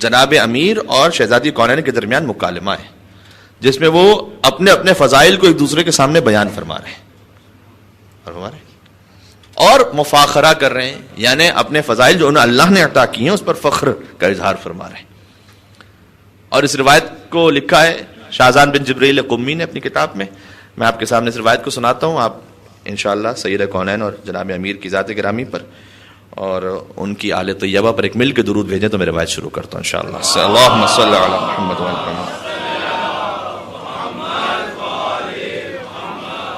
جناب امیر اور شہزادی کونین کے درمیان مکالمہ ہے جس میں وہ اپنے اپنے فضائل کو ایک دوسرے کے سامنے بیان فرما رہے ہیں اور مفاخرہ کر رہے ہیں، یعنی اپنے فضائل جو انہیں اللہ نے عطا کی ہیں اس پر فخر کا اظہار فرما رہے ہیں. اور اس روایت کو لکھا ہے شاہزان بن جبریل قمی نے اپنی کتاب میں. میں آپ کے سامنے اس روایت کو سناتا ہوں. آپ انشاءاللہ سید کونین اور جناب امیر کی ذات گرامی پر اور ان کی آل طیبہ پر ایک مل کے درود بھیجیں تو میں روایت شروع کرتا ہوں انشاءاللہ. اللہم صلی علی محمد و علی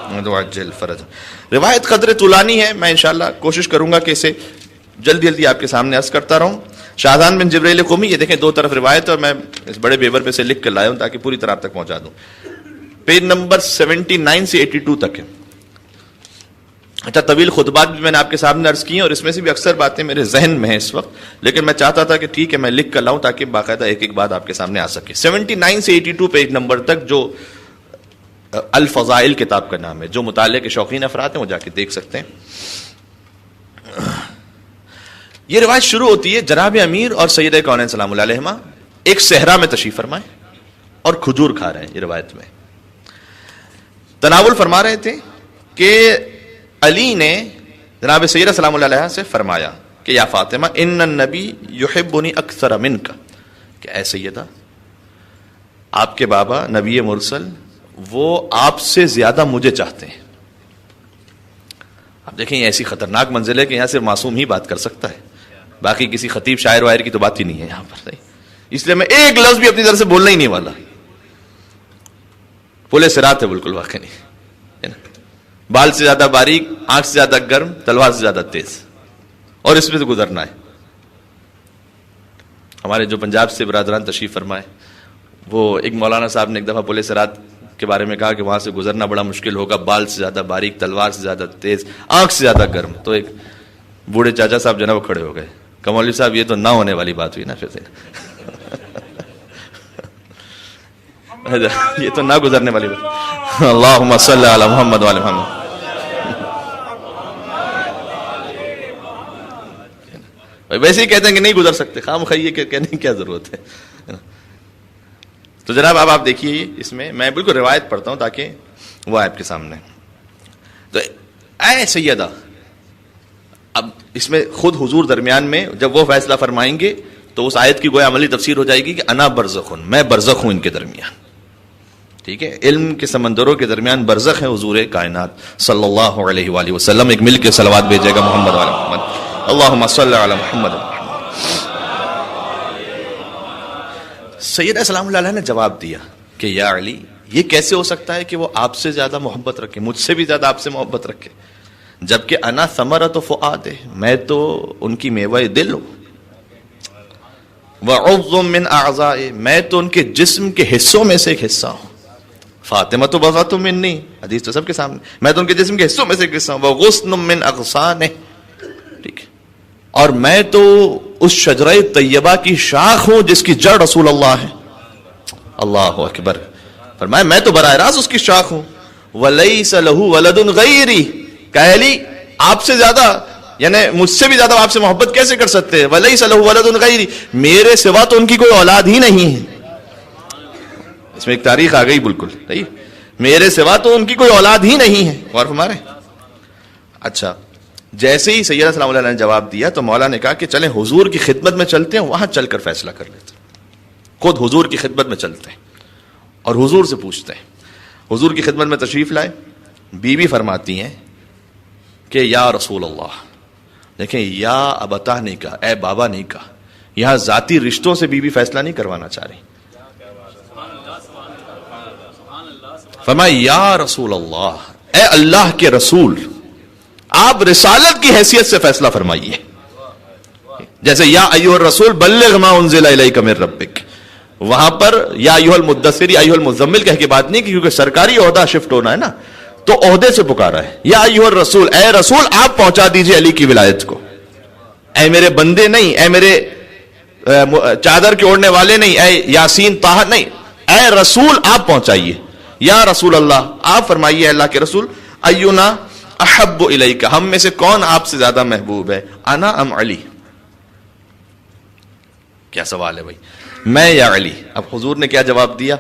محمد وعجل فرج. روایت قدر طولانی ہے، میں انشاءاللہ کوشش کروں گا کہ اسے جلدی جلدی آپ کے سامنے عرض کرتا رہوں. شاہزان بن جبریل قمی، یہ دیکھیں دو طرف روایت، اور میں اس بڑے پیپر پہ سے لکھ کر لایا ہوں تاکہ پوری طرح آپ تک پہنچا دوں. پیج نمبر 79 سے 82 تک ہے. اچھا، طویل خطبات بھی میں نے آپ کے سامنے عرض کی ہیں اور اس میں سے بھی اکثر باتیں میرے ذہن میں ہیں اس وقت، لیکن میں چاہتا تھا کہ ٹھیک ہے میں لکھ کر لاؤں تاکہ باقاعدہ ایک ایک بات آپ کے سامنے آ سکے. 79 سے 82 پیج نمبر تک جو الفضائل کتاب کا نام ہے، جو مطالعے کے شوقین افراد ہیں وہ جا کے دیکھ سکتے ہیں. یہ روایت شروع ہوتی ہے جناب امیر اور سید کونین سلام اللہ علیہما ایک صحرا میں تشریف فرمائے اور کھجور کھا رہے ہیں. یہ روایت میں تناول فرما رہے تھے کہ علی نے جناب سیدہ سلام اللہ علیہ سے فرمایا کہ یا فاطمہ ان النبی یحبنی اکثر منک، کہ اے سیدہ آپ کے بابا نبی مرسل وہ آپ سے زیادہ مجھے چاہتے ہیں. اب دیکھیں یہ ایسی خطرناک منزل ہے کہ یہاں صرف معصوم ہی بات کر سکتا ہے، باقی کسی خطیب شاعر وائر کی تو بات ہی نہیں ہے یہاں پر. اس لیے میں ایک لفظ بھی اپنی طرف سے بولنا ہی نہیں والا. پلے صراط ہے بالکل، واقعی نہیں. بال سے زیادہ باریک، آنکھ سے زیادہ گرم، تلوار سے زیادہ تیز، اور اس میں سے گزرنا ہے. ہمارے جو پنجاب سے برادران تشریف فرمائے، وہ ایک مولانا صاحب نے ایک دفعہ پلے صراط کے بارے میں کہا کہ وہاں سے گزرنا بڑا مشکل ہوگا، بال سے زیادہ باریک، تلوار سے زیادہ تیز، آنکھ سے زیادہ گرم. تو ایک بوڑھے چاچا صاحب جو نا وہ کھڑے ہو گئے کہ مولوی صاحب یہ تو نہ ہونے والی بات ہوئی نا، پھر یہ تو نہ گزرنے والی بات. اللہم صلی علی محمد و علی محمد. ویسے ہی کہتے ہیں کہ نہیں گزر سکتے، خام خیے کہنے کی کیا ضرورت ہے. تو جناب اب آپ دیکھیے اس میں میں بالکل روایت پڑھتا ہوں تاکہ وہ آپ کے سامنے. تو اے سیدہ، اب اس میں خود حضور درمیان میں جب وہ فیصلہ فرمائیں گے تو اس آیت کی گویا عملی تفسیر ہو جائے گی کہ انا برزخن، میں برزخ ہوں ان کے درمیان. ٹھیک ہے، علم کے سمندروں کے درمیان برزخ ہے حضور کائنات صلی اللہ علیہ وآلہ وسلم. ایک مل کے صلوات بھیجے گا محمد و علی محمد. اللہم صلی علی محمد. سیدہ سلام اللہ علیہ نے جواب دیا کہ یا علی، یہ کیسے ہو سکتا ہے کہ وہ آپ سے زیادہ محبت رکھے، مجھ سے بھی زیادہ آپ سے محبت رکھے، جبکہ انا ثمرۃ فؤاد، میں تو ان کی میوہ دل ہوں، وعضو من اعضاء، میں تو ان کے جسم کے حصوں میں سے ایک حصہ ہوں. فاطمہ تو بضعۃ منی، حدیث تو سب کے سامنے، میں تو ان کے جسم کے حصوں میں سے ایک حصہ ہوں. وغصن من اغصانہ، ٹھیک ہے، اور میں تو اس شجرہ طیبہ کی شاخ ہوں جس کی جڑ رسول اللہ ہے. اللہ اکبر. فرمایا میں تو براہ راست اس کی شاخ ہوں. ولیس لہ ولد غیری، کہ علی آپ سے زیادہ، یعنی مجھ سے بھی زیادہ آپ سے محبت کیسے کر سکتے ہیں؟ ولیس لہ ولد غیری، میرے سوا تو ان کی کوئی اولاد ہی نہیں ہے. اس میں ایک تاریخ آ گئی بالکل صحیح، میرے سوا تو ان کی کوئی اولاد ہی نہیں ہے. غور فرما رہے. اچھا، جیسے ہی سیدہ سلام اللہ علیہ نے جواب دیا تو مولا نے کہا کہ چلیں حضور کی خدمت میں چلتے ہیں، وہاں چل کر فیصلہ کر لیتے ہیں. خود حضور کی خدمت میں چلتے ہیں اور حضور سے پوچھتے ہیں. حضور کی خدمت میں تشریف لائے. بیوی فرماتی ہیں کہ یا رسول اللہ، دیکھیں یا ابتا نہیں کہا، اے بابا نہیں کہا. یہاں ذاتی رشتوں سے بیوی فیصلہ نہیں کروانا چاہ رہی. فرمایا یا رسول اللہ، اے اللہ کے رسول، آپ رسالت کی حیثیت سے فیصلہ فرمائیے. جیسے یا ایھا الرسول بلغ ما انزل الیک من ربک، وہاں پر یا ایھا المدثر یا ایھا المزمل کہہ کے بات نہیں کی، کیونکہ سرکاری عہدہ شفٹ ہونا ہے نا، تو عہدے سے پکارا ہے. یا ایھا الرسول، اے رسول آپ پہنچا دیجئے علی کی ولایت کو. اے میرے بندے نہیں، اے میرے چادر کے اوڑھنے والے نہیں، اے یاسین طہ نہیں، اے رسول آپ پہنچائیے. یا رسول اللہ، آپ فرمائیے اللہ کے رسول، اینا احب الیک، ہم میں سے کون آپ سے زیادہ محبوب ہے، انا ام علی، کیا سوال ہے بھائی، میں یا علی؟ اب حضور نے کیا جواب دیا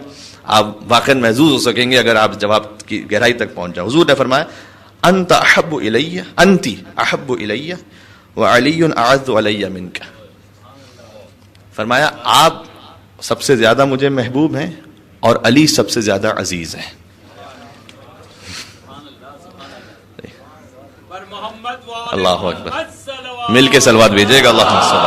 آپ واقعا محظوظ ہو سکیں گے اگر آپ جواب کی گہرائی تک پہنچ جائیں. حضور نے فرمایا انت احب الی، انتی احب الی وعلی اعز علی منک. فرمایا آپ سب سے زیادہ مجھے محبوب ہیں اور علی سب سے زیادہ عزیز ہیں. اللہ اکبر، مل کے صلوات بھیجے گا. اللہم صل.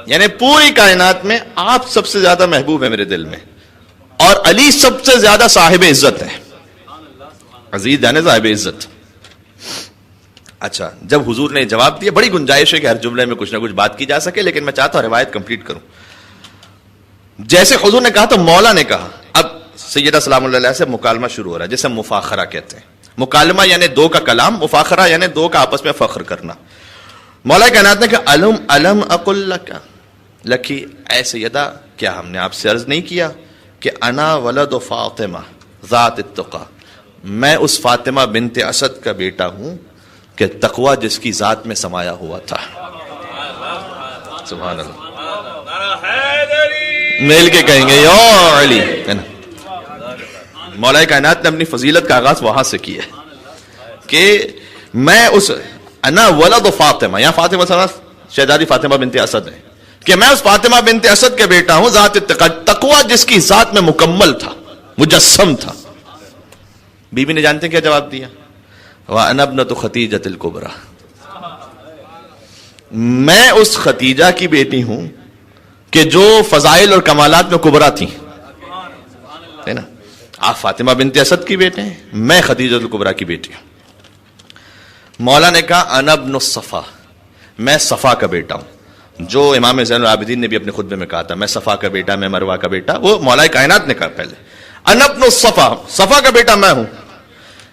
یعنی پوری کائنات میں آپ سب سے زیادہ محبوب ہیں میرے دل میں، اور علی سب سے زیادہ صاحب عزت ہے. عزیز جانے صاحب عزت. اچھا، جب حضور نے جواب دیا، بڑی گنجائش ہے کہ ہر جملے میں کچھ نہ کچھ بات کی جا سکے، لیکن میں چاہتا ہوں روایت کمپلیٹ کروں. جیسے حضور نے کہا تو مولا نے کہا. اب سیدہ سلام اللہ علیہ سے مکالمہ شروع ہو رہا ہے، جسے مفاخرہ کہتے ہیں. مکالمہ یعنی دو کا کلام، مفاخرہ یعنی دو کا آپس میں فخر کرنا. مولا کائنات نے کہا الم اقل لک، لکی اے سیدہ کیا ہم نے آپ سے عرض نہیں کیا کہ انا ولد فاطمہ ذات التقی، میں اس فاطمہ بنت اسد کا بیٹا ہوں کہ تقوی جس کی ذات میں سمایا ہوا تھا. سبحان اللہ. مل کے کہیں گے یا علی. مولا کائنات نے اپنی فضیلت کا آغاز وہاں سے کیا کہ میں اس انا ولد فاطمہ، یہاں فاطمہ شہزادی فاطمہ بنت اسد ہے، کہ میں اس فاطمہ بنت اسد کا بیٹا ہوں ذات تقوی جس کی ذات میں مکمل تھا، مجسم تھا. بی بی نے جانتے ہیں کیا جواب دیا؟ وَأَنَا ابْنَةُ خَدِیجَةِ الْكُبْرىٰ، میں اس خدیجہ کی بیٹی ہوں کہ جو فضائل اور کمالات میں کبرا تھی. ہے نا، آپ فاطمہ بنت اسد کی بیٹے ہیں، میں خدیجہ الکبریٰ کی بیٹی ہوں. مولا نے کہا انا ابن الصفا، میں صفا کا بیٹا ہوں، جو امام زین العابدین نے بھی اپنے خطبے میں کہا تھا میں صفا کا بیٹا، میں مروہ کا بیٹا. وہ مولا کائنات نے کہا پہلے انا ابن الصفا، صفا کا بیٹا میں ہوں.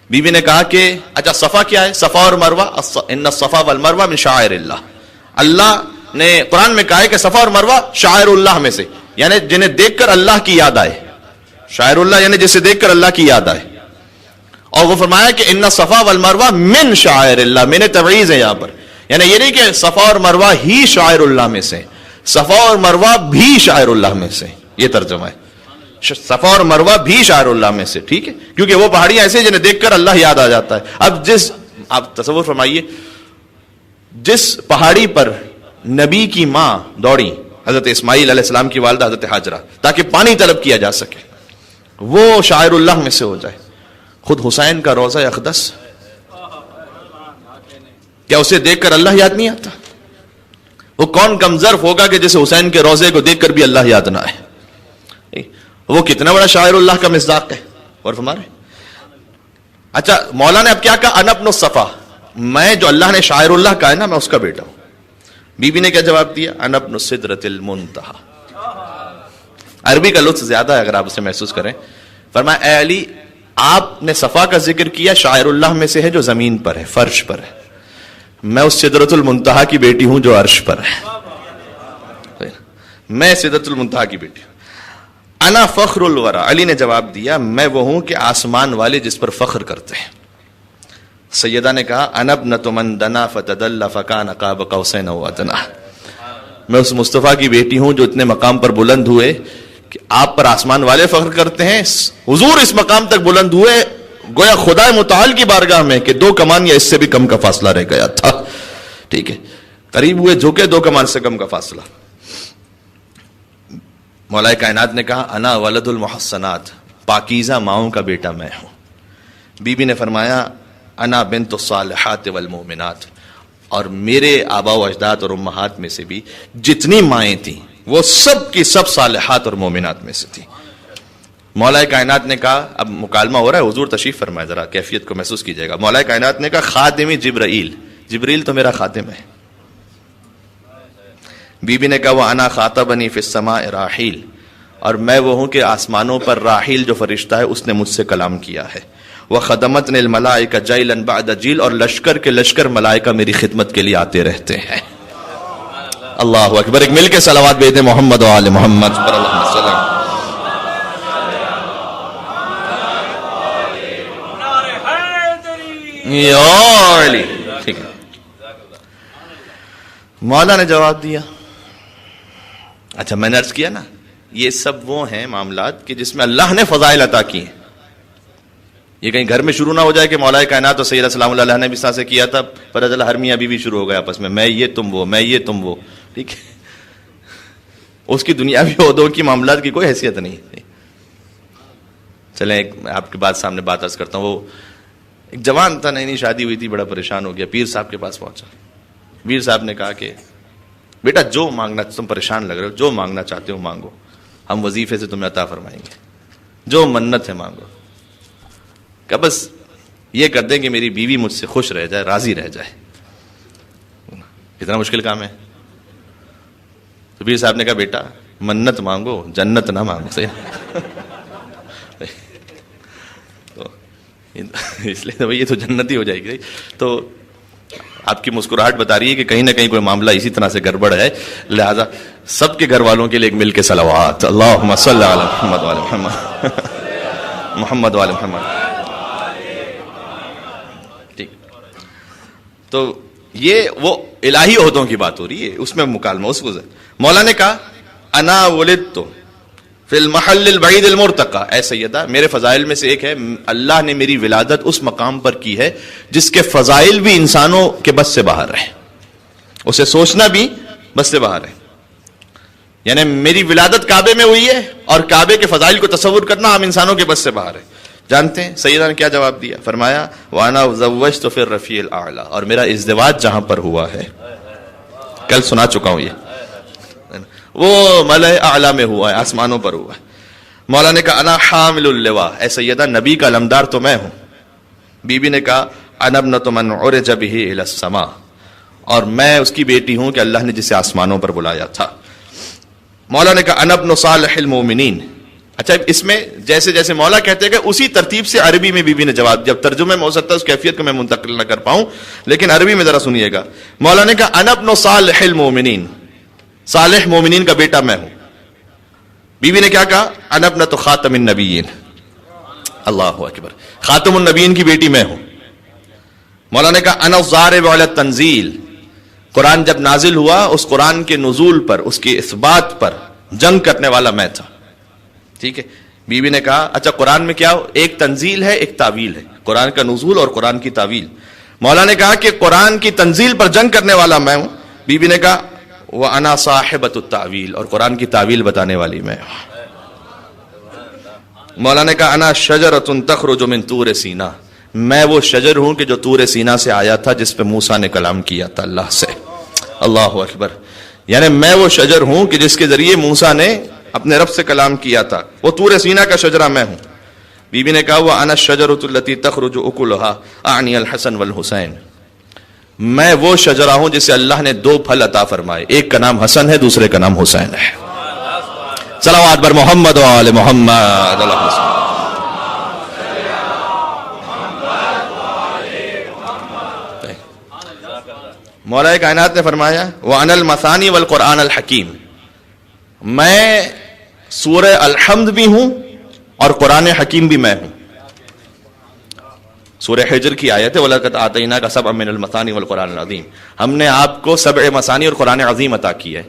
بی بی نے کہا کہ اچھا صفا کیا ہے؟ صفا اور مروہ، ان الصفا والمروہ من شعائر اللہ. اللہ نے قرآن میں کہا ہے کہ صفا اور مروہ شعائر اللہ میں سے، یعنی جنہیں دیکھ کر اللہ کی یاد آئے. شاعر اللہ یعنی جسے دیکھ کر اللہ کی یاد آئے. اور وہ فرمایا کہ ان الصفا والمروہ من شعائر اللہ، میں نے تبعیض ہے یہاں پر، یعنی یہ نہیں کہ صفا اور مروہ ہی شاعر اللہ میں سے، صفا اور مروہ بھی شاعر اللہ میں سے. یہ ترجمہ ہے، صفا اور مروہ بھی شاعر اللہ میں سے. ٹھیک ہے، کیونکہ وہ پہاڑیاں ایسے جنہیں دیکھ کر اللہ یاد آ جاتا ہے. اب آپ تصور فرمائیے، جس پہاڑی پر نبی کی ماں دوڑی، حضرت اسماعیل علیہ السلام کی والدہ حضرت حاجرہ، تاکہ پانی طلب کیا جا سکے، وہ شاعر اللہ میں سے ہو جائے. خود حسین کا روضہ اقدس، کیا اسے دیکھ کر اللہ یاد نہیں آتا؟ وہ کون کم ظرف ہوگا کہ جسے حسین کے روضے کو دیکھ کر بھی اللہ یاد نہ آئے؟ وہ کتنا بڑا شاعر اللہ کا مصداق ہے. اور ہمارے اچھا مولا نے اب کیا کہا؟ انا ابن الصفا، میں جو اللہ نے شاعر اللہ کہا ہے نا، میں اس کا بیٹا ہوں. بی بی نے کیا جواب دیا؟ انا ابن سدرۃ المنتہی. عربی کا لطف زیادہ ہے اگر آپ اسے محسوس کریں. فرمایا اے علی، آپ نے صفا کا ذکر کیا، شاعر اللہ میں سے ہے جو زمین پر ہے، فرش پر ہے. میں اس سدرۃ المنتہی کی بیٹی ہوں جو عرش پر ہے. میں سدرۃ المنتہی کی بیٹی ہوں. انا فخر الورا، علی نے جواب دیا میں وہ ہوں کہ آسمان والے جس پر فخر کرتے ہیں. سیدہ نے کہا انا ابنۃ من دنا فتدلی فکان قاب قوسین او ادنی، میں اس مصطفیٰ کی بیٹی ہوں جو اتنے مقام پر بلند ہوئے کہ آپ پر آسمان والے فخر کرتے ہیں. حضور اس مقام تک بلند ہوئے گویا خدا متعال کی بارگاہ میں کہ 2 کمان یا اس سے بھی کم کا فاصلہ رہ گیا تھا. ٹھیک ہے، قریب ہوئے جھکے 2 کمان سے کم کا فاصلہ. مولا کائنات نے کہا انا ولد المحسنات، پاکیزہ ماؤں کا بیٹا میں ہوں. بی بی نے فرمایا انا بنت الصالحات والمؤمنات، اور میرے آبا و اجداد اور امہات میں سے بھی جتنی مائیں تھیں وہ سب کی سب صالحات اور مومنات میں سے تھی. مولا کائنات نے کہا، اب مکالمہ ہو رہا ہے، حضور تشریف فرمائے، ذرا کیفیت کو محسوس کیجئے گا. مولا کائنات نے کہا خادمی جبرائیل، جبریل تو میرا خادم ہے. بی بی نے کہا وہ انا خاطبنی فی السماء راحیل، اور میں وہ ہوں کہ آسمانوں پر راحیل جو فرشتہ ہے اس نے مجھ سے کلام کیا ہے. وَخَدَمَتْنِ الْمَلَائِكَ جَيْلًا بَعْدَ جِيلٍ، اور لشکر کے لشکر ملائکہ میری خدمت کے لیے آتے رہتے ہیں. اللہ اکبر. ایک مل کے صلوات بھیج دیں محمد و آل محمد پر اللہم صلی. علی. ٹھیک ہے. مولا نے جواب دیا. اچھا میں نے عرض کیا نا یہ سب وہ ہیں معاملات کہ جس میں اللہ نے فضائل عطا کی ہیں. یہ کہیں گھر میں شروع نہ ہو جائے کہ مولا کائنات اور سیدہ سلام اللہ علیہ نے بھی اس طرح سے کیا تھا, پتہ چلا ہر میاں بیوی شروع ہو گئے آپس میں یہ تم وہ, میں یہ تم وہ. ٹھیک ہے, اس کی دنیاوی عہدوں کی معاملات کی کوئی حیثیت نہیں. چلیں ایک آپ کے بات سامنے بات عرض کرتا ہوں. وہ ایک جوان تھا, نئی نئی شادی ہوئی تھی, بڑا پریشان ہو گیا, پیر صاحب کے پاس پہنچا. پیر صاحب نے کہا کہ بیٹا جو مانگنا, تم پریشان لگ رہے ہو, جو مانگنا چاہتے ہو مانگو, ہم وظیفے سے تمہیں عطا فرمائیں گے, جو منت ہے مانگو. کہ بس یہ کر دیں کہ میری بیوی مجھ سے خوش رہ جائے, راضی رہ جائے. اتنا مشکل کام ہے. تو پیر صاحب نے کہا بیٹا منت مانگو, جنت نہ مانگو. صحیح. تو اس لیے بھائی یہ تو جنت ہی ہو جائے گی. تو آپ کی مسکراہٹ بتا رہی ہے کہ کہیں نہ کہیں کوئی معاملہ اسی طرح سے گڑبڑ ہے. لہذا سب کے گھر والوں کے لیے ایک مل کے صلوات, اللہم صلی علی محمد وعلی محمد, محمد وعلی محمد. ٹھیک. تو یہ وہ الہی عہدوں کی بات ہو رہی ہے, اس میں مکالمہ اس کو. مولا نے کہا انا ولدت فی المحل البعید المرتقى, اے سیدہ میرے فضائل میں سے ایک ہے اللہ نے میری ولادت اس مقام پر کی ہے جس کے فضائل بھی انسانوں کے بس سے باہر ہیں, اسے سوچنا بھی بس سے باہر ہے. یعنی میری ولادت کعبے میں ہوئی ہے اور کعبے کے فضائل کو تصور کرنا ہم انسانوں کے بس سے باہر ہے. جانتے ہیں سیدہ نے کیا جواب دیا؟ فرمایا وانا زوجت فی الرفیع الاعلی, اور میرا ازدواج جہاں پر ہوا ہے, کل سنا چکا ہوں, یہ وہ ملأ اعلی میں ہوا ہے, آسمانوں پر ہوا ہے. مولا نے کہا انا حامل اللواء, اے سیدہ نبی کا علمدار تو میں ہوں. بی بی نے کہا انا ابنۃ من عرج بہ الی السماء, اور میں اس کی بیٹی ہوں کہ اللہ نے جسے آسمانوں پر بلایا تھا. مولا نے کہا انا ابن صالح المؤمنین. اچھا اس میں جیسے جیسے مولا کہتے ہیں کہ اسی ترتیب سے عربی میں بی بی نے جواب دیا. ترجمے میں ہو سکتا ہے اس کیفیت کو میں منتقل نہ کر پاؤں, لیکن عربی میں ذرا سنیے گا. مولا نے کہا انا ابن صالح المؤمنین, صالح مومنین کا بیٹا میں ہوں. بی بی نے کیا کہا؟ انا ابنۃ خاتم النبیین. اللہ اکبر, خاتم النبیین کی بیٹی میں ہوں. مولا نے کہا انا الضارب علی التنزیل, قرآن جب نازل ہوا اس قرآن کے نزول پر, اس کے اثبات پر جنگ کرنے والا میں تھا. ٹھیک ہے. بی بی نے کہا اچھا قرآن میں کیا, ایک تنزیل ہے ایک تعویل ہے, قرآن کا نزول اور قرآن کی تعویل. مولا نے کہا کہ قرآن کی تنزیل پر جنگ کرنے والا میں ہوں. بی بی نے کہا وَأَنَا صَاحِبَةُ التَّعْوِيلِ, اور قرآن کی تعویل بتانے والی میں. مولا نے کہا انا شجرۃ تخرج من طور سینا, میں وہ شجر ہوں کہ جو طور سینا سے آیا تھا جس پہ موسیٰ نے کلام کیا تھا اللہ سے. اللہ اکبر. یعنی میں وہ شجر ہوں کہ جس کے ذریعے موسیٰ نے اپنے رب سے کلام کیا تھا, وہ طور سینا کا شجرہ میں ہوں. بی بی نے کہا وَأَنَا الشَّجَرَةُ الَّتِي تَخْرُجُ أُكُلُهَا أَعْنِيَ الْحَسَنَ وَالْحُسَيْنَ, میں وہ شجرہ ہوں جسے اللہ نے دو پھل عطا فرمائے, ایک کا نام حسن ہے دوسرے کا نام حسین ہے. صلوات بر محمد و آل محمد. مولا کائنات نے فرمایا وَأَنَا الْمَثَانِي وَالْقُرْآنَ الْحَكِيمِ, میں سورہ الحمد بھی ہوں اور قرآن حکیم بھی میں ہوں. سورہ حجر کی آیت ہے وَلَقَدْ آتَيْنَاكَ سَبْعًا مِنَ الْمَثَانِي وَالْقُرْآنِ الْعَظِيمِ, ہم نے آپ کو 7 مثانی اور قرآن عظیم عطا کی ہے.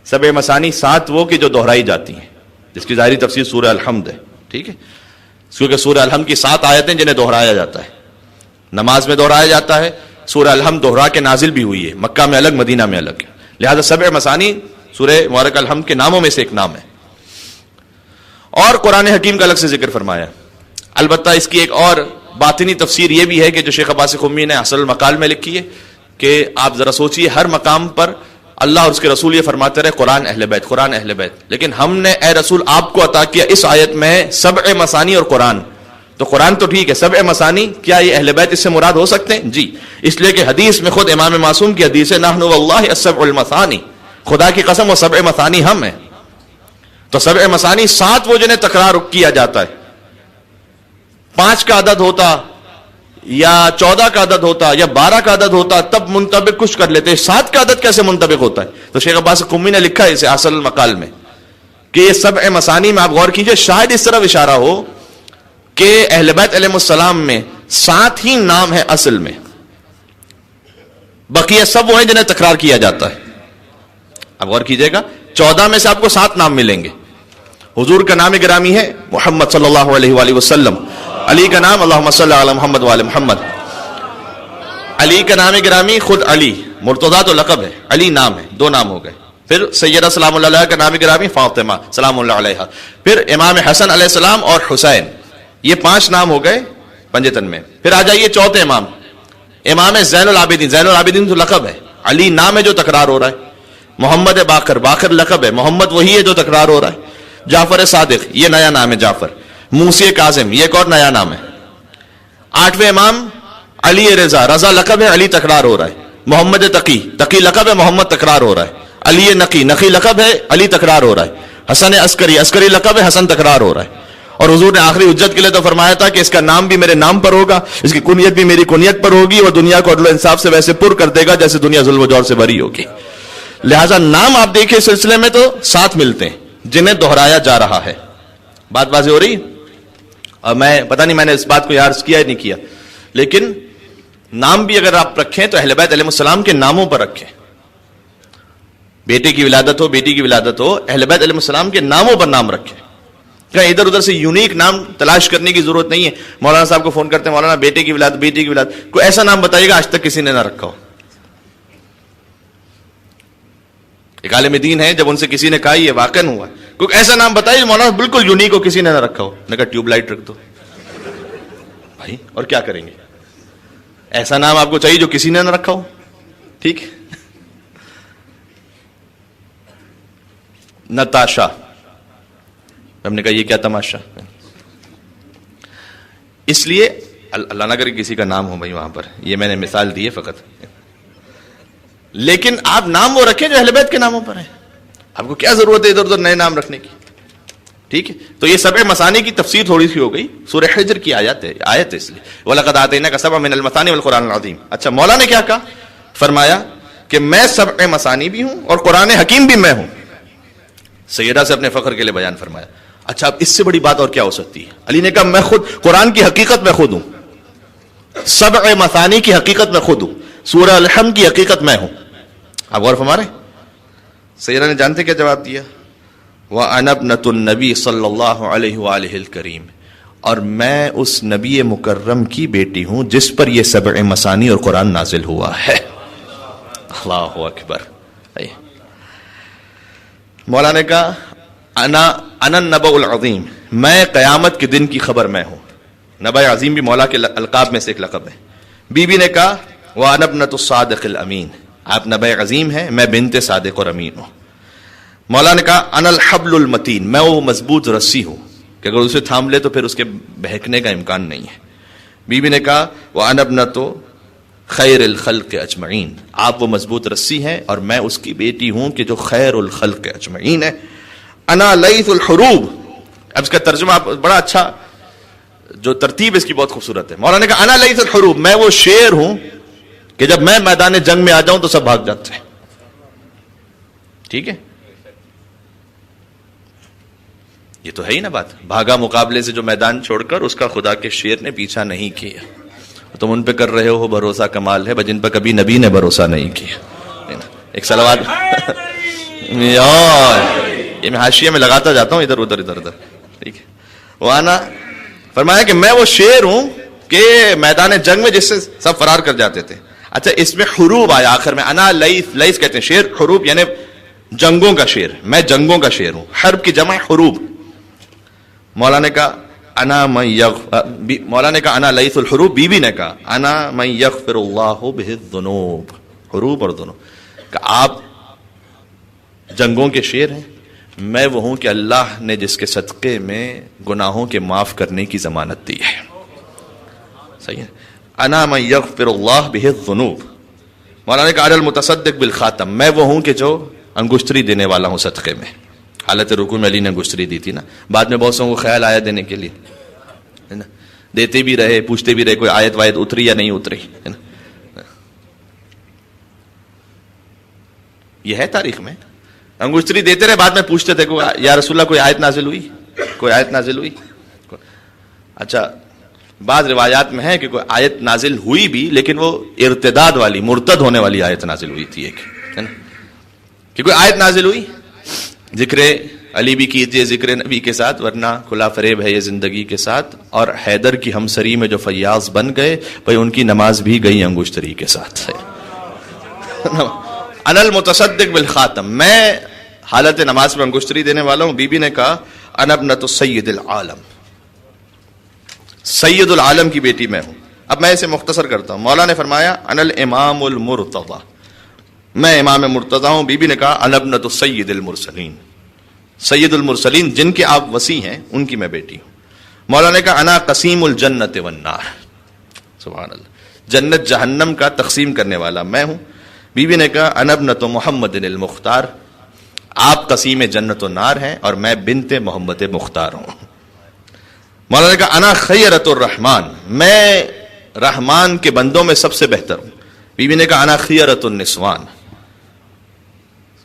7 مثانی 7 وہ کہ جو دہرائی جاتی ہیں, جس کی ظاہری تفسیر سورہ الحمد ہے. ٹھیک ہے, کیونکہ سورہ الحمد کی 7 آیتیں جنہیں دہرایا جاتا ہے, نماز میں دہرایا جاتا ہے. سورہ الحمد دہرا کے نازل بھی ہوئی ہے, مکہ میں الگ مدینہ میں الگ, لہذا 7 مثانی سورہ مبارک الحمد کے ناموں میں سے ایک نام ہے. اور قرآن حکیم کا الگ سے ذکر فرمایا. البتہ اس کی ایک اور باطنی تفسیر یہ بھی ہے کہ جو شیخ عباس قمی نے اصل المقال میں لکھی ہے کہ آپ ذرا سوچئے ہر مقام پر اللہ اور اس کے رسول یہ فرماتے رہے قرآن اہل بیت, قرآن اہل بیت, لیکن ہم نے اے رسول آپ کو عطا کیا اس آیت میں 7 مثانی اور قرآن. تو قرآن تو ٹھیک ہے, 7 مثانی کیا یہ اہل بیت اس سے مراد ہو سکتے ہیں؟ جی, اس لیے کہ حدیث میں خود امام معصوم کی حدیث ہے نحن واللہ السبع المثانی, خدا کی قسم وہ 7 مثانی ہم ہیں. تو 7 مثانی 7 وہ جنہیں تکرار کیا جاتا ہے. 5 کا عدد ہوتا یا 14 کا عدد ہوتا یا 12 کا عدد ہوتا تب منطبق کچھ کر لیتے, 7 کا عدد کیسے منطبق ہوتا ہے؟ تو شیخ عباس قمی نے لکھا ہے اسے اصل المقال میں کہ یہ 7 مثانی میں آپ غور کیجئے, شاید اس طرف اشارہ ہو کہ اہل بیت علیہ السلام میں 7 ہی نام ہے اصل میں، بقیہ سب وہ ہیں جنہیں تکرار کیا جاتا ہے. اب غور کیجئے گا، 14 میں سے آپ کو 7 نام ملیں گے. حضور کا نام گرامی ہے محمد صلی اللہ علیہ وآلہ وسلم. علی کا نام اللہم صلی علی محمد وآل محمد. علی کا نام گرامی خود علی، مرتضیٰ تو لقب ہے، علی نام ہے، 2 نام ہو گئے. پھر سیدہ سلام اللہ علیہ کا نام گرامی فاطمہ سلام اللہ علیہ. پھر امام حسن علیہ السلام اور حسین، یہ 5 نام ہو گئے پنجتن میں. پھر آ جائیے چوتھے امام، امام زین العابدین. زین العابدین تو لقب ہے، علی نام ہے جو تکرار ہو رہا ہے. محمد باقر، باقر لقب ہے، محمد وہی ہے جو تکرار ہو رہا ہے. جعفر صادق، یہ نیا نام ہے جعفر. موسی کاظم، یہ ایک اور نیا نام ہے. 8ویں امام علی رضا، رضا لقب ہے، علی تکرار ہو رہا ہے. محمد تقی، تقی لقب ہے، محمد تکرار ہو رہا ہے. علی نقی، نقی لقب ہے، علی تکرار ہو رہا ہے. حسن عسکری، عسکری لقب ہے، حسن تکرار ہو رہا ہے. اور حضور نے آخری حجت کے لیے تو فرمایا تھا کہ اس کا نام بھی میرے نام پر ہوگا، اس کی کنیت بھی میری کنیت پر ہوگی، اور دنیا کو عدل و انصاف سے ویسے پر کر دے گا جیسے دنیا ظلم و جور سے بری ہوگی. لہٰذا نام آپ دیکھیں اس سلسلے میں تو 7 ملتے ہیں جنہیں دہرایا جا رہا ہے. بات واضح ہو رہی؟ اور میں پتہ نہیں میں نے اس بات کو عرض کیا یا نہیں کیا، لیکن نام بھی اگر آپ رکھیں تو اہل بیت علیہ السلام کے ناموں پر رکھیں. بیٹے کی ولادت ہو، بیٹی کی ولادت ہو، اہل بیت علیہ السلام کے ناموں پر نام رکھیں. کہیں ادھر ادھر سے یونیک نام تلاش کرنے کی ضرورت نہیں ہے. مولانا صاحب کو فون کرتے ہیں، مولانا بیٹے کی ولادت، بیٹی کی ولادت، کوئی ایسا نام بتائیے گا آج تک کسی نے نہ رکھا ہو. ایک عالم دین ہے، جب ان سے کسی نے کہا یہ واقعا ہوا، کوئی ایسا نام بتائیے مولانا بالکل یونیک ہو، کسی نے نہ رکھا ہو. نے کہا ٹیوب لائٹ رکھ دو. بھائی اور کیا کریں گے؟ ایسا نام آپ کو چاہیے جو کسی نے نہ رکھا ہو. ٹھیک. نتاشا، ہم نے کہا یہ کیا تماشا. اس لیے اللہ نہ کرے کسی کا نام ہو بھائی وہاں پر، یہ میں نے مثال دی ہے فقط. لیکن آپ نام وہ رکھیں جو اہل بیت کے ناموں پر ہیں. آپ کو کیا ضرورت ہے ادھر ادھر نئے نام رکھنے کی؟ ٹھیک ہے. تو یہ 7 مثانی کی تفسیر تھوڑی سی ہو گئی. سورہ حجر کی آیت ہے اس لیے وَلَقَدْ آتَيْنَاكَ سَبْعًا مِنَ الْمَثَانِ وَالْقُرْآنِ الْعَظِيمِ. اچھا مولا نے کیا کہا؟ فرمایا کہ میں 7 مثانی بھی ہوں اور قرآن حکیم بھی میں ہوں. سیدہ سے اپنے فخر کے لیے بیان فرمایا. اچھا اب اس سے بڑی بات اور کیا ہو سکتی ہے؟ علی نے کہا میں خود قرآن کی حقیقت میں خود ہوں، 7 مثانی کی حقیقت میں خود ہوں، سورہ الحمد کی حقیقت میں ہوں. آپ غور فرما رہے؟ سیدہ نے جانتے کیا جواب دیا؟ وَأَنَا ابْنَةُ النَّبِي صلی اللہ علیہ وآلہ الکریم، اور میں اس نبی مکرم کی بیٹی ہوں جس پر یہ 7 مثانی اور قرآن نازل ہوا ہے. اللہ اکبر. مولا نے کہا انا النبأ العظیم، میں قیامت کے دن کی خبر میں ہوں. نبأ عظیم بھی مولا کے القاب میں سے ایک لقب ہے. بی بی نے کہا وَأَنَا ابْنَةُ الصَّادِقِ الْأَمِينِ، آپ نبأ عظیم ہیں، میں بنت صادق اور امین ہوں. مولا نے کہا انا الحبل المتین، میں وہ مضبوط رسی ہوں کہ اگر اسے تھام لے تو پھر اس کے بہکنے کا امکان نہیں ہے. بی بی نے کہا وَأَنَا ابْنَةُ خیر الخلق اجمعین، آپ وہ مضبوط رسی ہیں اور میں اس کی بیٹی ہوں کہ جو خیر الخلق اجمعین ہے. انا لیث الحروب، اب اس کا ترجمہ بڑا اچھا، جو ترتیب اس کی بہت خوبصورت ہے. مولانا نے کہا انا لیث الحروب، میں وہ شیر ہوں کہ جب میں میدان جنگ میں آ جاؤں تو سب بھاگ جاتے ہیں. ٹھیک ہے، یہ تو ہے ہی نا بات. بھاگا مقابلے سے جو میدان چھوڑ کر اس کا خدا کے شیر نے پیچھا نہیں کیا. تم ان پہ کر رہے ہو بھروسہ، کمال ہے جن پہ کبھی نبی نے بھروسہ نہیں کیا. ایک صلوات یہ میں حاشیے میں لگاتا جاتا ہوں ادھر ادھر. ٹھیک ہے. وانا فرمایا کہ میں وہ شیر ہوں کہ میدان جنگ میں جس سے سب فرار کر جاتے تھے. اچھا اس میں حروب آیا آخر میں، انا لیث کہتے ہیں شیر، حروب یعنی جنگوں کا شیر، میں جنگوں کا شیر ہوں. حرب کی جمع حروب. مولا نے کہا انا لیث الحروب. بی بی نے کہا انا من یغفر اللہ بہ الذنوب، حروب اور ذنوب، کہ آپ جنگوں کے شیر ہیں، میں وہ ہوں کہ اللہ نے جس کے صدقے میں گناہوں کے معاف کرنے کی ضمانت دی ہے. صحیح ہے. انا من یغفر اللہ بہ الذنوب. مولانا نے کہا انا المتصدق بالخاتم، میں وہ ہوں کہ جو انگشتری دینے والا ہوں صدقے میں. حالت رکوع میں علی نے انگشتری دی تھی نا، بعد میں بہت سو کو خیال آیا دینے کے لیے، ہے نا، دیتے بھی رہے، پوچھتے بھی رہے کوئی آیت وایت اتری یا نہیں اتری، ہے نا. یہ ہے تاریخ میں، انگشتری دیتے رہے، بعد میں پوچھتے تھے یا رسول اللہ کوئی آیت نازل ہوئی، کوئی آیت نازل ہوئی. اچھا بعض روایات میں ہے کہ کوئی آیت نازل ہوئی بھی لیکن وہ ارتداد والی، مرتد ہونے والی آیت نازل ہوئی تھی ایک، ہے نا، کہ کوئی آیت نازل ہوئی ذکر علی بھی کیجئے ذکر نبی کے ساتھ ورنہ کھلا فریب ہے یہ زندگی کے ساتھ، اور حیدر کی ہمسری میں جو فیاض بن گئے بھائی ان کی نماز بھی گئی انگشتری کے ساتھ. انا المتصدق بالخاتم، میں حالت نماز میں انگشتری دینے والا ہوں. بی بی نے کہا انا ابنۃ سید العالم، سید العالم کی بیٹی میں ہوں. اب میں اسے مختصر کرتا ہوں. مولا نے فرمایا انا الامام المرتضی، میں امام مرتضی ہوں. بی بی نے کہا انا ابنۃ سید المرسلین، سید المرسلین جن کے آپ وصی ہیں ان کی میں بیٹی ہوں. مولا نے کہا انا قسیم الجنت والنار، سبحان اللہ، جنت جہنم کا تقسیم کرنے والا میں ہوں. بی بی نے کہا انا ابنۃ محمد المختار، آپ قسیم جنت و نار ہیں اور میں بنت محمد مختار ہوں. مولا نے کہا انا خیرۃ الرحمن، میں رحمان کے بندوں میں سب سے بہتر ہوں. بی بی نے کہا انا خیرۃ النسوان،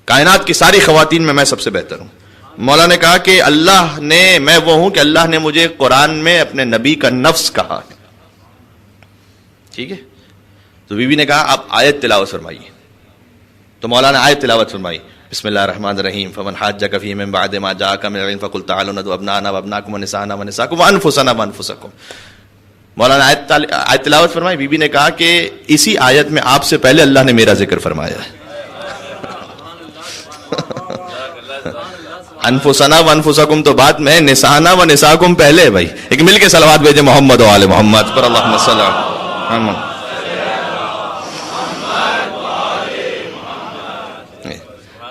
کائنات کی ساری خواتین میں سب سے بہتر ہوں. مولا نے کہا کہ اللہ نے، میں وہ ہوں کہ اللہ نے مجھے قرآن میں اپنے نبی کا نفس کہا. ٹھیک ہے، تو بی بی نے کہا آپ آیت تلاوت فرمائیے. تو مولا نے آیت تلاوت فرمائی، بسم اللہ الرحمن الرحیم، فمن حاجک فیہ من بعد ما جاءک من العلم فقل تعالوا ندعو ابناءنا وابناءکم ونساءنا ونساءکم وانفسنا وانفسکم. مولانا آیت تلاوت فرمائی. بی بی نے کہا کہ اسی آیت میں آپ سے پہلے اللہ نے میرا ذکر فرمایا ہے. انفسنا وانفسکم تو بعد میں، نسانا ونساءکم پہلے. بھائی ایک مل کے صلوات بھیجے محمد و آل محمد پر، اللہم صلی اللہ.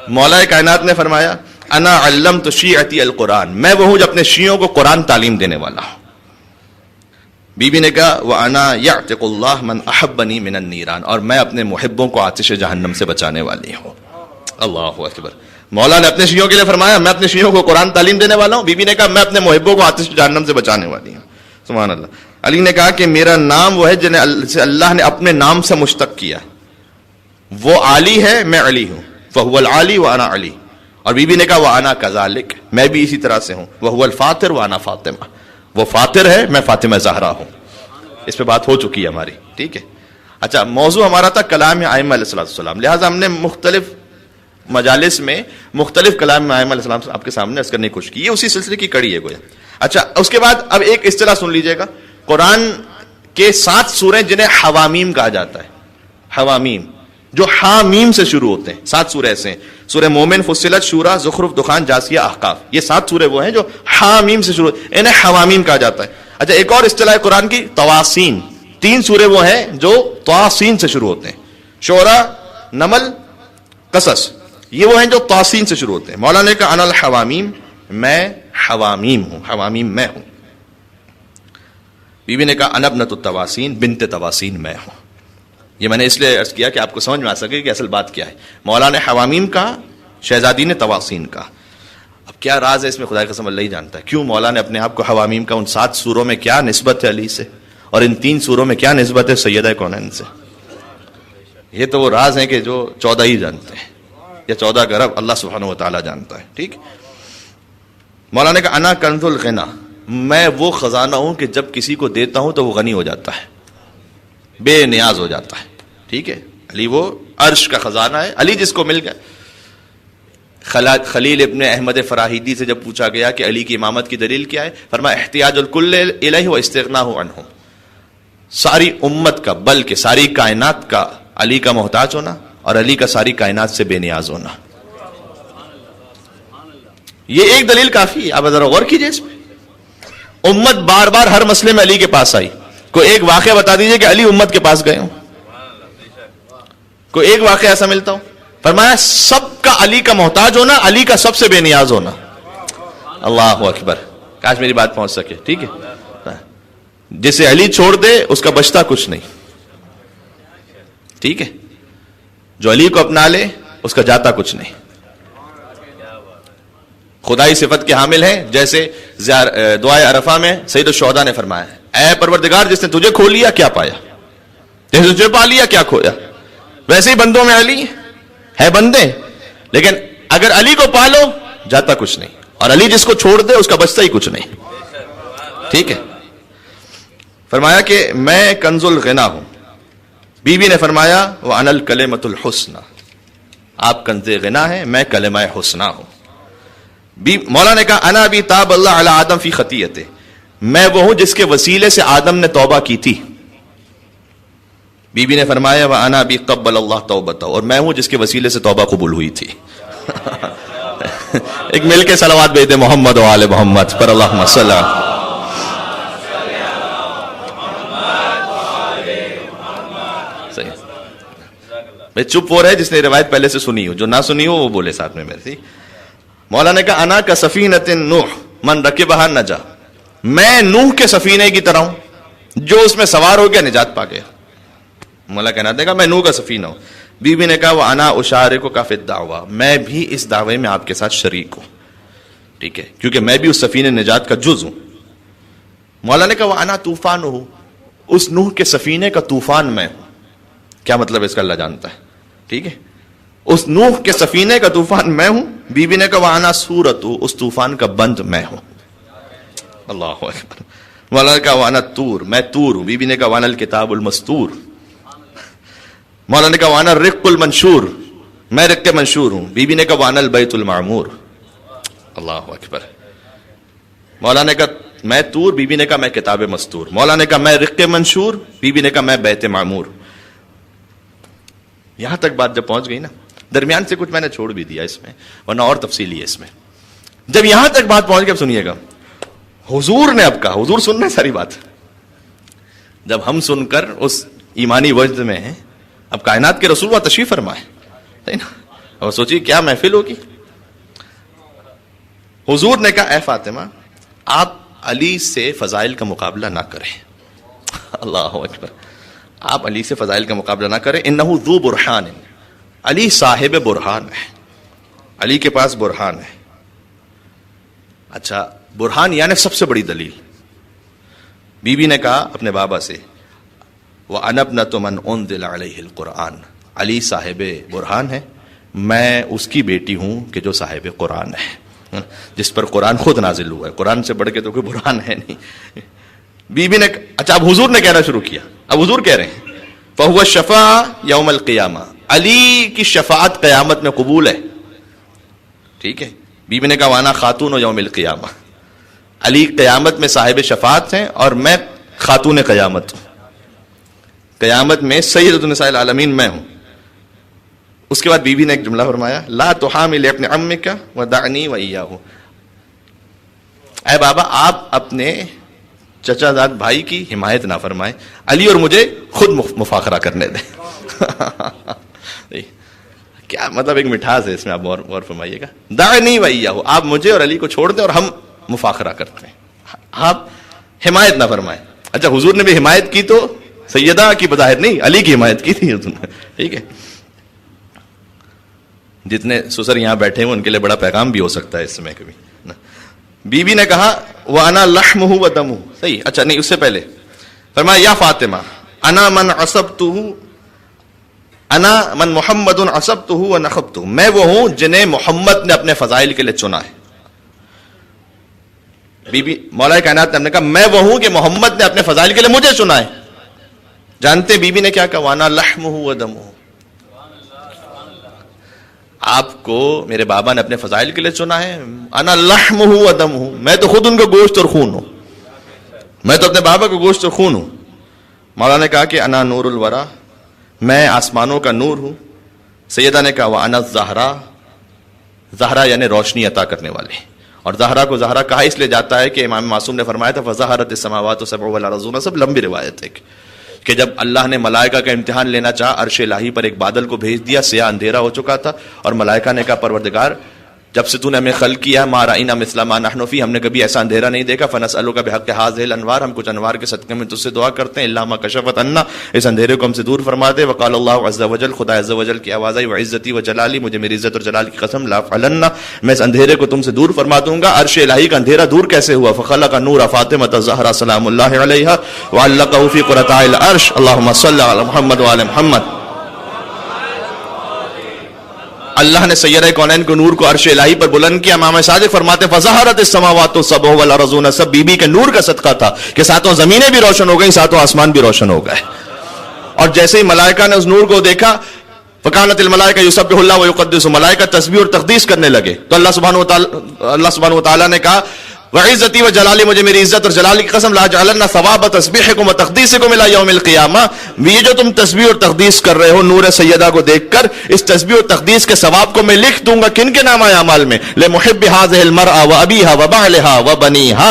مولا کائنات نے فرمایا انا علمت شیعتی القرآن، میں وہ ہوں جو اپنے شیعوں کو قرآن تعلیم دینے والا ہوں. بی بی نے کہا وَأَنَا يَعْتِقُ اللَّهُ مَنْ أَحَبَّنِي مِنَ النِّيرَانِ، اور میں اپنے محبوں کو آتش جہنم سے بچانے والی ہوں. اللہ اکبر. مولا نے اپنے شیعوں کے لیے فرمایا میں اپنے شیعوں کو قرآن تعلیم دینے والا ہوں. بی بی نے کہا میں اپنے محبوں کو آتش جہنم سے بچانے والی ہوں. سبحان اللہ. علی نے کہا کہ میرا نام وہ ہے جنہیں اللہ نے اپنے نام سے مشتق کیا، وہ علی ہے، میں علی ہوں. فَهُوَ الْعَالِي وَأَنَا عَلِي. اور بی بی نے کہا وَأَنَا كَذَلِكَ، میں بھی اسی طرح سے ہوں. وَهُوَ الْفَاطِرُ وَأَنَا فاطمہ، وہ فاطر ہے، میں فاطمہ زہرا ہوں. اس پہ بات ہو چکی ہے ہماری. ٹھیک ہے. اچھا، موضوع ہمارا تھا کلام ائمہ علیہ السلام، لہٰذا ہم نے مختلف مجالس میں مختلف کلام ائمہ علیہ السلام آپ کے سامنے عرض کرنے کی کوشش کی. یہ اسی سلسلے کی کڑی ہے گویا. اچھا، اس کے بعد اب ایک اصطلاح سن لیجئے گا. قرآن کے 7 سوریں جنہیں حوامیم کہا جاتا ہے، حوامیم جو حامیم سے شروع ہوتے ہیں. 7 سورے ایسے ہیں، سورہ مومن، فصلت، شورا، زخرف، دخان، جاسیہ، احقاف. یہ 7 سورے وہ ہیں جو حامیم سے شروع، انہیں حوامیم کہا جاتا ہے. اچھا، ایک اور اصطلاح قرآن کی تواسین. 3 سورے وہ ہیں جو تواسین سے شروع ہوتے ہیں، شعراء، نمل، قصص. یہ وہ ہیں جو تواسین سے شروع ہوتے ہیں. مولانا نے کہا انا الحوامیم، میں حوامیم ہوں، حوامیم میں ہوں. بی بی نے کہا انا ابنۃ التواسین، بنت تواسین میں ہوں. یہ میں نے اس لیے عرض کیا کہ آپ کو سمجھ میں آ سکے کہ اصل بات کیا ہے. مولا نے حوامیم کہا، شہزادی نے تواسین کہا. اب کیا راز ہے اس میں خدا کی قسم اللہ ہی جانتا ہے. کیوں مولا نے اپنے آپ کو حوامیم کا؟ ان 7 سوروں میں کیا نسبت ہے علی سے، اور ان 3 سوروں میں کیا نسبت ہے سیدہ کونین سے؟ یہ تو وہ راز ہیں کہ جو 14 ہی جانتے ہیں، یا 14 گرب اللہ سبحانہ و تعالیٰ جانتا ہے. ٹھیک. مولا نے کہا انا کنز الغنا، میں وہ خزانہ ہوں کہ جب کسی کو دیتا ہوں تو وہ غنی ہو جاتا ہے، بے نیاز ہو جاتا ہے. ٹھیک ہے. علی وہ عرش کا خزانہ ہے. علی جس کو مل گیا. خلیل ابن احمد فراہیدی سے جب پوچھا گیا کہ علی کی امامت کی دلیل کیا ہے، فرمایا احتیاج الکل الیہ و استغناہ عنہ، ساری امت کا بلکہ ساری کائنات کا علی کا محتاج ہونا اور علی کا ساری کائنات سے بے نیاز ہونا. یہ ایک دلیل کافی ہے. آپ ذرا غور کیجئے اس پہ. امت بار بار ہر مسئلے میں علی کے پاس آئی. کوئی ایک واقعہ بتا دیجئے کہ علی امت کے پاس گئے ہوں، کوئی ایک واقعہ ایسا ملتا ہوں. فرمایا سب کا علی کا محتاج ہونا، علی کا سب سے بے نیاز ہونا. اللہ اکبر. کاش میری بات پہنچ سکے. ٹھیک ہے. جسے علی چھوڑ دے اس کا بچتا کچھ نہیں. ٹھیک ہے. جو علی کو اپنا لے اس کا جاتا کچھ نہیں. خدائی صفت کے حامل ہیں، جیسے دعائے عرفہ میں سید الشہداء نے فرمایا ہے اے پروردگار جس نے تجھے کھو لیا کیا پایا، جس نے تجھے پا لیا کیا کھویا. ویسے ہی بندوں میں علی ہے بندے، لیکن اگر علی کو پالو جاتا کچھ نہیں، اور علی جس کو چھوڑ دے اس کا بچتا ہی کچھ نہیں. ٹھیک ہے. فرمایا کہ میں کنز الغنا ہوں. بی نے فرمایا وَأَنَا الْكَلِمَةُ الْحُسْنَى، آپ کنز غنا ہیں، میں کلمہ حسنہ ہوں. مولا نے کہا انا بھی تاب اللہ علی آدم فی خطیئتہ، میں وہ ہوں جس کے وسیلے سے آدم نے توبہ کی تھی. بی نے فرمایا وَأَنَا بِي قَبَّلَ اللَّهُ تَوْبَتَهُ، اور میں ہوں جس کے وسیلے سے توبہ قبول ہوئی تھی. ایک مل کے صلوات بھیج دے محمد و آل محمد پر اللہم صلی اللہ. صحیح. چپ ہو رہے جس نے روایت پہلے سے سنی ہو، جو نہ سنی ہو وہ بولے ساتھ میں میرے. مولا نے کہا انا کا سفینۃ نوح من رکبہا نجا، میں نوح کے سفینے کی طرح ہوں، جو اس میں سوار ہو گیا نجات پا گیا. مولا کہنا دے گا میں نوح کا سفینہ ہوں. بی نے کہا وانا اشارکک فی الدعوہ، میں بھی اس دعوے میں آپ کے ساتھ شریک ہوں. ٹھیک ہے، کیونکہ میں بھی اس سفینہ نجات کا جز ہوں. مولا نے کہا وانا طوفان ہوں، اس نوح کے سفینے کا طوفان میں ہوں. کیا مطلب اس کا اللہ جانتا ہے. ٹھیک ہے، اس نوح کے سفینے کا طوفان میں ہوں. بی نے کہا وانا سورت، اس طوفان کا بند میں ہوں. اللہ اکبر. مولا نے کہا وانا تور، میں تور ہوں. بی نے کہا وانا الکتاب المستور. مولا نے کہا وانا الرق المنشور، میں رق منشور ہوں. بی نے کہا وانا البیت المعمور. اللہ اکبر. مولا نے کہا میں تور، بی نے کہا میں کتاب مستور. مولا نے کہا میں رق منشور، بی نے کہا میں بیت معمور. یہاں تک بات جب پہنچ گئی نا، درمیان سے کچھ میں نے چھوڑ بھی دیا اس میں، ورنہ اور تفصیلی ہے اس میں. جب یہاں تک بات پہنچ گئی، اب سنیے گا. حضور نے اب کہا، حضور سن رہے ساری بات. جب ہم سن کر اس ایمانی وجد میں ہیں، اب کائنات کے رسول اللہ تشریف فرمائے، صحیح نا. اور سوچیے کیا محفل ہوگی. حضور نے کہا اے فاطمہ، آپ علی سے فضائل کا مقابلہ نہ کریں. اللہ اکبر. آپ علی سے فضائل کا مقابلہ نہ کریں. انہ ذو برہان، علی صاحب برہان ہے، علی کے پاس برہان ہے. اچھا، برہان یعنی سب سے بڑی دلیل. بی نے کہا اپنے بابا سے وَأَنَا ابْنَةُ مَنْ أُنزِلَ عَلَيْهِ الْقُرْآنَ، علی صاحب برہان ہے، میں اس کی بیٹی ہوں کہ جو صاحب قرآن ہے، جس پر قرآن خود نازل ہوا ہے. قرآن سے بڑھ کے تو کوئی برہان ہے نہیں. بی نے اچھا اب حضور نے کہنا شروع کیا. اب حضور کہہ رہے ہیں فَهُوَ الشَّفَاعُ يَوْمَ الْقِيَامَةِ، علی کی شفاعت قیامت میں قبول ہے. ٹھیک ہے. بی نے کہا وانا خاتون یوم القیامہ، علی قیامت میں صاحب شفاعت ہیں اور میں خاتون قیامت ہوں. قیامت میں سید النساء العالمین میں ہوں. اس کے بعد بی نے ایک جملہ فرمایا لا تحامل ابن عمک ودعنی وإیاہ، اے بابا آپ اپنے چچا زاد بھائی کی حمایت نہ فرمائیں، علی اور مجھے خود مفاخرہ کرنے دیں. کیا مطلب ایک مٹھاس ہے اس میں، آپ غور فرمائیے گا. دعنی وإیاہ، آپ مجھے اور علی کو چھوڑ دیں اور ہم مفاخرہ کرتے ہیں، آپ حمایت نہ فرمائیں. اچھا حضور نے بھی حمایت کی تو سیدہ کی بظاہر نہیں، علی کی حمایت کی تھی حضور نے. ٹھیک ہے. جتنے سسر یہاں بیٹھے ہیں ان کے لیے بڑا پیغام بھی ہو سکتا ہے اس میں کبھی. بی نے کہا وَأَنَا لَحْمُهُ وَدَمُهُ. صحیح. اچھا نہیں، اس سے پہلے فرمایا یا فاطمہ انا من عصبته، انا من محمد عصبته ونخبته، میں وہ ہوں جنہیں محمد نے اپنے فضائل کے لیے چنا ہے. مولا کائنات نے کہا میں وہ ہوں کہ محمد نے اپنے فضائل کے لیے مجھے چنا ہے. جانتے بی نے کیا کہا وانا لحمہ ودمہ، آپ کو میرے بابا نے اپنے فضائل کے لیے چنا ہے. انا لحمہ ودمہ، میں تو خود ان کا گوشت اور خون ہوں، میں تو اپنے بابا کا گوشت اور خون ہوں. مولا نے کہا کہ انا نور الورا، میں آسمانوں کا نور ہوں. سیدہ نے کہا وانا الزہرا، زہرا یعنی روشنی عطا کرنے والے. اور زہرا کو زہرا کہا اس لیے جاتا ہے کہ امام معصوم نے فرمایا تھا فظہرت السماوات سبع والارضون، سب لمبی روایت ہے کہ جب اللہ نے ملائکہ کا امتحان لینا چاہا، عرش الہی پر ایک بادل کو بھیج دیا، سیاہ اندھیرا ہو چکا تھا، اور ملائکہ نے کہا پروردگار جب سے تو نے ہمیں خلق کیا ما رأینا مثل ما نحن فی، ہم نے کبھی ایسا اندھیرا نہیں دیکھا. فنسألک بحق هذه الانوار، ہم کچھ انوار کے صدقے میں تجھ سے دعا کرتے ہیں الا ما کشفت عنا، اس اندھیرے کو ہم سے دور فرما دے. وقال اللہ عز وجل، خدا عز وجل کی آواز آئی وعزتی وجلالی، مجھے میری عزت اور جلال کی قسم لا فعلن، میں اس اندھیرے کو تم سے دور فرما دوں گا. عرش الہی کا اندھیرا دور کیسے ہوا؟ فخلق نور فاطمہ الزہرا سلام اللہ علیہا وعلقہ فی قرۃ العرش. اللہم صل علی محمد وعلی محمد. اللہ نے سیدہ کونین کو نور کو عرش الہی پر بلند کیا. امام صادق فرماتے ہیں فظہرت السماوات السبع والارضون، سب بی بی کے نور کا صدقہ تھا کہ ساتوں زمینیں بھی روشن ہو گئیں، ساتوں آسمان بھی روشن ہو گئے. اور جیسے ہی ملائکہ نے اس نور کو دیکھا، فکانت الملائکہ یسبح اللہ ویقدس، ملائکہ تسبیح اور تقدیس کرنے لگے. تو اللہ سبحانہ وتعالی نے کہا وعزتی و جلالی، مجھے میری عزت اور جلال کی قسم، لا جعلنا ثواب تسبیحکم و تقدیسکم الی یوم القیامہ، یہ جو تم تسبیح اور تقدیس کر رہے ہو نور سیدہ کو دیکھ کر، اس تسبیح اور تقدیس کے ثواب کو میں لکھ دوں گا کن کے نامہ اعمال میں؟ لمحب هذه المرأة وابیها وبعلها وبنیها،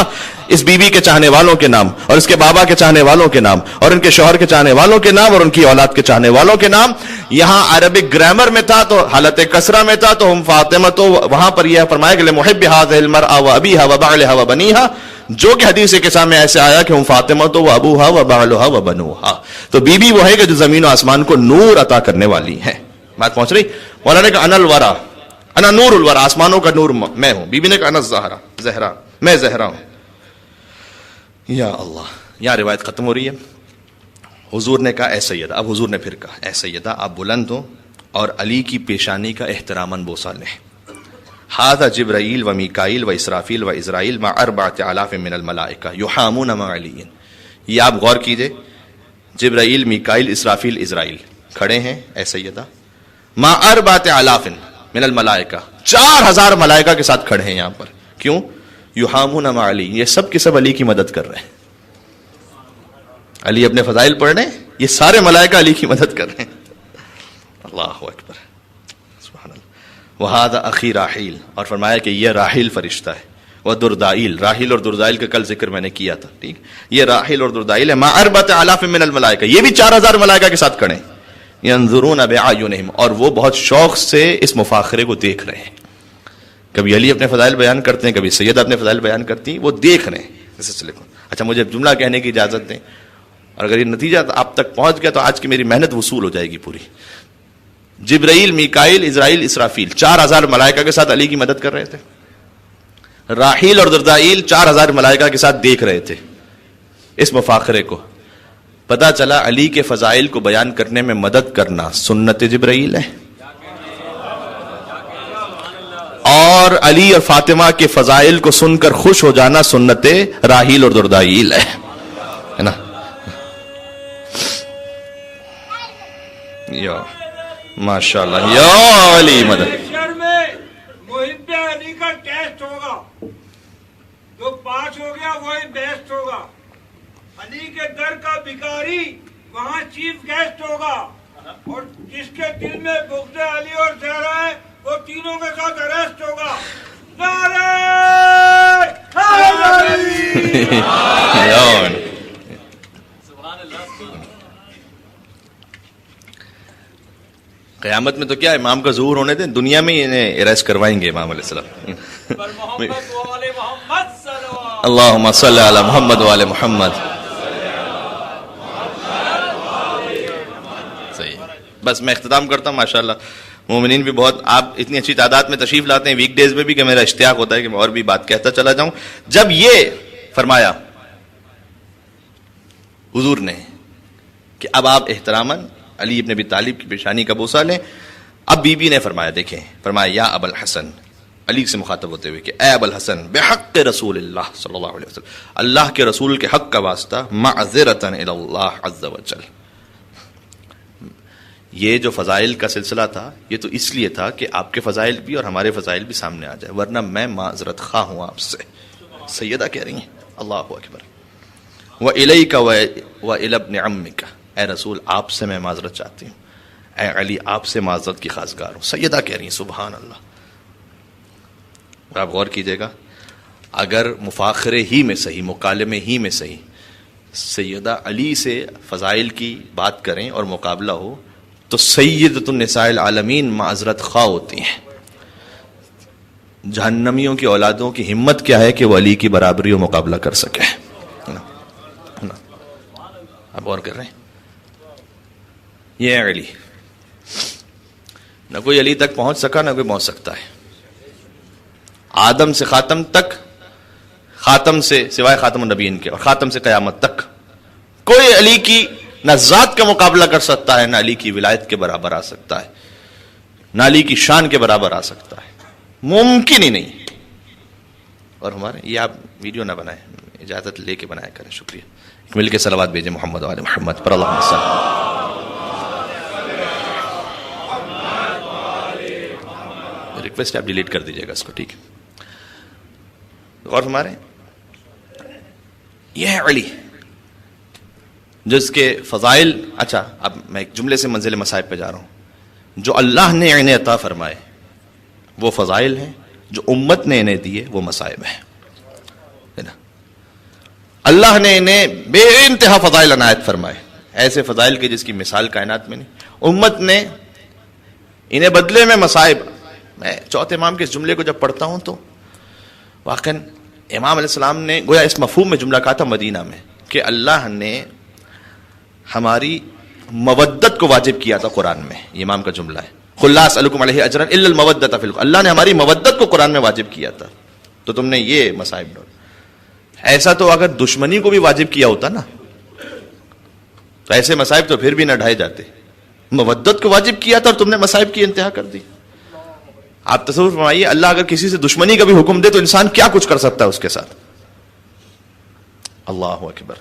اس بی بی کے چاہنے والوں کے نام، اور اس کے بابا کے چاہنے والوں کے نام، اور ان کے شوہر کے چاہنے والوں کے نام، اور ان کی اولاد کے چاہنے والوں کے نام. یہاں عربک گرامر میں تھا تو حالت کسرہ میں تھا تو ہم فاطمہ، تو وہاں پر یہ فرمایا کہ لمحب هذه المرأة وابیها وبعلها وبنیها، جو کہ حدیث کے سامنے ایسے آیا کہ ہم فاطمہ تو ابوها وبعلها وبنوها. تو بی بی وہ ہے کہ جو زمین و آسمان کو نور عطا کرنے والی ہے. بات پہنچ رہی؟ مولانا نے کہا انا الورا، انا نور الورا، آسمانوں کا نور میں ہوں. بی بی نے کہا انا الزہرا، زہرا، میں زہرا ہوں. یا اللہ، یہاں روایت ختم ہو رہی ہے. حضور نے کہا اے سیدہ، اب حضور نے پھر کہا اے سیدہ آپ بلند ہو اور علی کی پیشانی کا احتراماً بوسہ لیں. ھذا جبرائیل و میکائیل و اسرافیل و عزرائیل مع 4000 من الملائکہ یحامون مع علی. یہ آپ غور کیجئے، جبرائیل، میکائیل، اسرافیل، عزرائیل کھڑے ہیں اے سیدہ، مع 4000 من الملائکہ، 4000 ملائکہ کے ساتھ کھڑے ہیں یہاں پر. کیوں؟ یحامون مع علی، یہ سب کے سب علی کی مدد کر رہے ہیں. علی اپنے فضائل پڑھ رہے ہیں، یہ سارے ملائکہ علی کی مدد کر رہے ہیں. اللہ اکبر، سبحان اللہ. وہذا اخی راحیل، اور فرمایا کہ یہ راحیل فرشتہ ہے. وہ دردائیل، راحیل اور دردائیل کا کل ذکر میں نے کیا تھا، ٹھیک. یہ راحیل اور دردائیل ہے مع 4000 من الملائکہ، یہ بھی 4000 ملائکہ کے ساتھ کھڑے ہیں. ینظرون باعینہم، اور وہ بہت شوق سے اس مفاخرے کو دیکھ رہے ہیں. کبھی علی اپنے فضائل بیان کرتے ہیں، کبھی سیدہ اپنے فضائل بیان کرتی ہیں، وہ دیکھ رہے ہیں اس سلسلے کو. اچھا مجھے جملہ کہنے کی اجازت دیں، اور اگر یہ نتیجہ آپ تک پہنچ گیا تو آج کی میری محنت وصول ہو جائے گی پوری. جبرائیل، میکائیل، عزرائیل، اسرافیل 4000 ملائکہ کے ساتھ علی کی مدد کر رہے تھے. راحیل اور دردائیل 4000 ملائکہ کے ساتھ دیکھ رہے تھے اس مفاخرے کو. پتہ چلا علی کے فضائل کو بیان کرنے میں مدد کرنا سنت جبرائیل ہے، اور علی اور فاطمہ کے فضائل کو سن کر خوش ہو جانا سنت راحیل اور دردائیل ہے نا. یا ماشاء اللہ، یا علی مدد. محب علی کا ٹیسٹ ہوگا، جو پاس ہو گیا وہی بیسٹ ہوگا. علی کے در کا بھکاری وہاں چیف گیسٹ ہوگا، اور جس کے دل میں بغض علی اور زہرا ہے وہ تینوں کے ساتھ اریسٹ ہوگا. نعرہ حیدری. قیامت میں تو کیا امام کا ظہور ہونے دیں، دنیا میں انہیں اریسٹ کروائیں گے امام علیہ السلام. اللہم صلی علی محمد و علی محمد. صحیح. بس میں اختتام کرتا ہوں. ماشاءاللہ مومنین بھی بہت، آپ اتنی اچھی تعداد میں تشریف لاتے ہیں ویک ڈیز میں بھی کہ میرا اشتیاق ہوتا ہے کہ میں اور بھی بات کہتا چلا جاؤں. جب یہ فرمایا حضور نے کہ اب آپ احتراماً علی ابن ابی طالب کی پیشانی کا بوسہ لیں، اب بی بی نے فرمایا، دیکھیں، فرمایا یا ابا الحسن، علی سے مخاطب ہوتے ہوئے کہ اے ابا الحسن بحق رسول اللہ صلی اللہ علیہ وسلم، اللہ کے رسول کے حق کا واسطہ، معذرتاً الی اللہ عز وجل. یہ جو فضائل کا سلسلہ تھا یہ تو اس لیے تھا کہ آپ کے فضائل بھی اور ہمارے فضائل بھی سامنے آ جائے، ورنہ میں معذرت خواہ ہوں آپ سے. سیدہ کہہ رہی ہیں اللہ اکبر. وَإِلَيْكَ وَإِلَى ابْنِ عَمِّكَ، اے رسول آپ سے میں معذرت چاہتی ہوں، اے علی آپ سے معذرت کی خواستگار ہوں. سیدہ کہہ رہی ہیں سبحان اللہ. آپ غور کیجئے گا، اگر مفاخرے ہی میں صحیح، مکالمے ہی میں صحیح سیدہ علی سے فضائل کی بات کریں اور مقابلہ ہو تو سیدۃ النساء العالمین معذرت خواہ ہوتی ہیں. جہنمیوں کی اولادوں کی ہمت کیا ہے کہ وہ علی کی برابری و مقابلہ کر سکے. آپ غور کر رہے ہیں، یہ علی، نہ کوئی علی تک پہنچ سکا نہ کوئی پہنچ سکتا ہے. آدم سے خاتم تک، خاتم سے سوائے خاتم النبیین کے، اور خاتم سے قیامت تک کوئی علی کی نہ ذات کا مقابلہ کر سکتا ہے نہ علی کی ولایت کے برابر آ سکتا ہے. نالی کی شان کے برابر آ سکتا ہے، ممکن ہی نہیں. اور ہمارے یہ آپ ویڈیو نہ بنائیں، اجازت لے کے بنایا کریں. شکریہ. مل کے صلوات بھیجیں محمد و آل محمد پر. اللہم صل. ریکویسٹ آپ ڈیلیٹ کر دیجیے گا اس کو، ٹھیک ہے. اور ہمارے یہ ہے علی جس کے فضائل. اچھا اب میں ایک جملے سے منزل مصائب پہ جا رہا ہوں. جو اللہ نے انہیں عطا فرمائے وہ فضائل ہیں، جو امت نے انہیں دیے وہ مصائب ہیں. اللہ نے انہیں بے انتہا فضائل عنایت فرمائے، ایسے فضائل کے جس کی مثال کائنات میں نہیں. امت نے انہیں بدلے میں مصائب. میں چوتھے امام کے اس جملے کو جب پڑھتا ہوں تو واقعا امام علیہ السلام نے گویا اس مفہوم میں جملہ کہا تھا مدینہ میں کہ اللہ نے ہماری مودت کو واجب کیا تھا قرآن میں. یہ امام کا جملہ ہے. قل لا اسألکم علیہ اجرا الا المودۃ فی القربى. اللہ نے ہماری مودت کو قرآن میں واجب کیا تھا، تو تم نے یہ مصائب ڈال. ایسا تو اگر دشمنی کو بھی واجب کیا ہوتا نا تو ایسے مصائب تو پھر بھی نہ ڈھائے جاتے. مودت کو واجب کیا تھا اور تم نے مصائب کی انتہا کر دی. آپ تصور فرمائیے اللہ اگر کسی سے دشمنی کا بھی حکم دے تو انسان کیا کچھ کر سکتا ہے اس کے ساتھ. اللہ اکبر.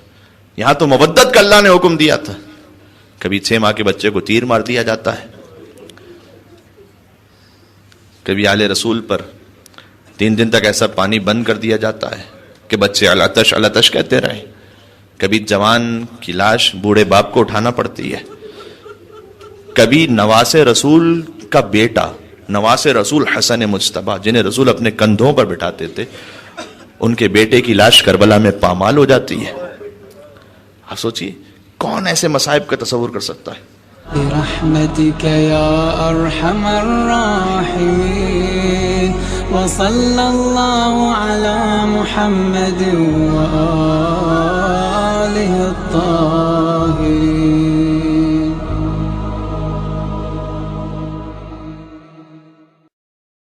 یہاں تو مودت کا اللہ نے حکم دیا تھا. کبھی 6 ماہ کے بچے کو تیر مار دیا جاتا ہے، کبھی آل رسول پر 3 دن تک ایسا پانی بند کر دیا جاتا ہے کہ بچے العطش العطش کہتے رہیں. کبھی جوان کی لاش بوڑھے باپ کو اٹھانا پڑتی ہے. کبھی نواس رسول کا بیٹا، نواس رسول حسن مجتبیٰ جنہیں رسول اپنے کندھوں پر بٹھاتے تھے، ان کے بیٹے کی لاش کربلا میں پامال ہو جاتی ہے. آپ سوچیے کون ایسے مصائب کا تصور کر سکتا ہے. برحمتك يا أرحم الراحمين وصلى الله على محمد وآله الطاهرين.